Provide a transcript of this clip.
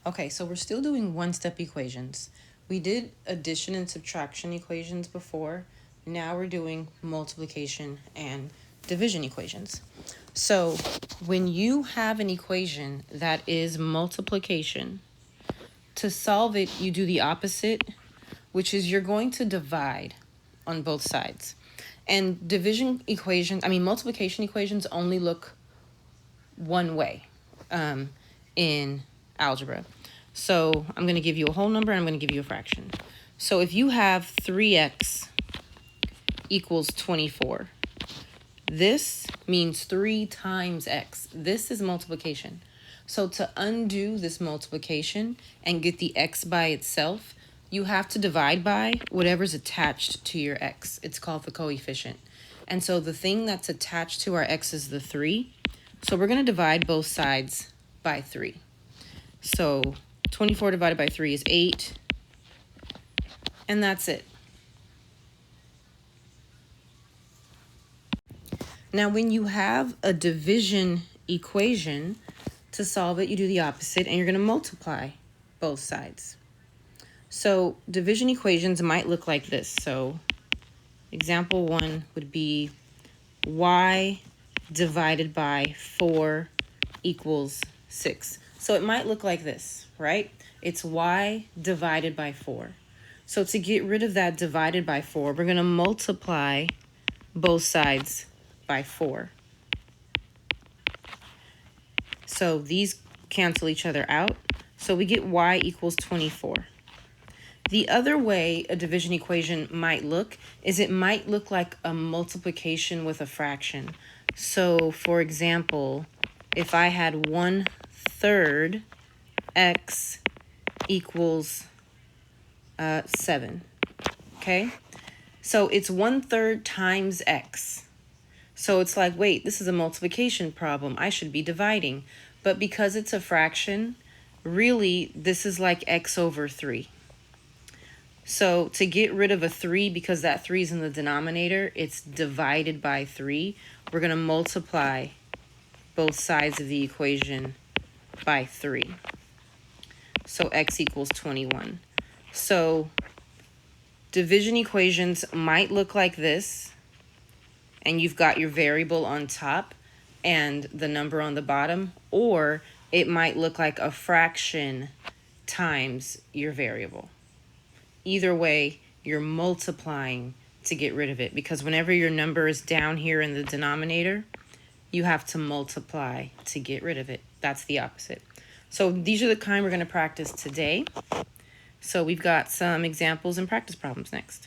Okay, so we're still doing one-step equations. We did addition and subtraction equations before. Now we're doing multiplication and division equations. So when you have an equation that is multiplication, to solve it, you do the opposite, which is you're going to divide on both sides. And multiplication equations only look one way in algebra. So I'm going to give you a whole number and I'm going to give you a fraction. So if you have 3x equals 24, this means 3 times x. This is multiplication. So to undo this multiplication and get the x by itself, you have to divide by whatever's attached to your x. It's called the coefficient. And so the thing that's attached to our x is the 3. So we're going to divide both sides by 3. So 24 divided by 3 is 8. And that's it. Now, when you have a division equation, to solve it, you do the opposite, and you're going to multiply both sides. So division equations might look like this. So example 1 would be y divided by 4 equals 6. So it might look like this, right? It's y divided by 4. So to get rid of that divided by 4, we're going to multiply both sides by 4. So these cancel each other out. So we get y equals 24. The other way a division equation might look is it might look like a multiplication with a fraction. So for example, if I had 1/3 x equals 7, okay? So it's 1/3 times x. So it's like, wait, this is a multiplication problem. I should be dividing. But because it's a fraction, really, this is like x over 3. So to get rid of a 3, because that 3 is in the denominator, it's divided by 3. We're going to multiply both sides of the equation by 3. So x equals 21. So division equations might look like this, and you've got your variable on top and the number on the bottom, or it might look like a fraction times your variable. Either way, you're multiplying to get rid of it, because whenever your number is down here in the denominator, you have to multiply to get rid of it. That's the opposite. So these are the kind we're going to practice today. So we've got some examples and practice problems next.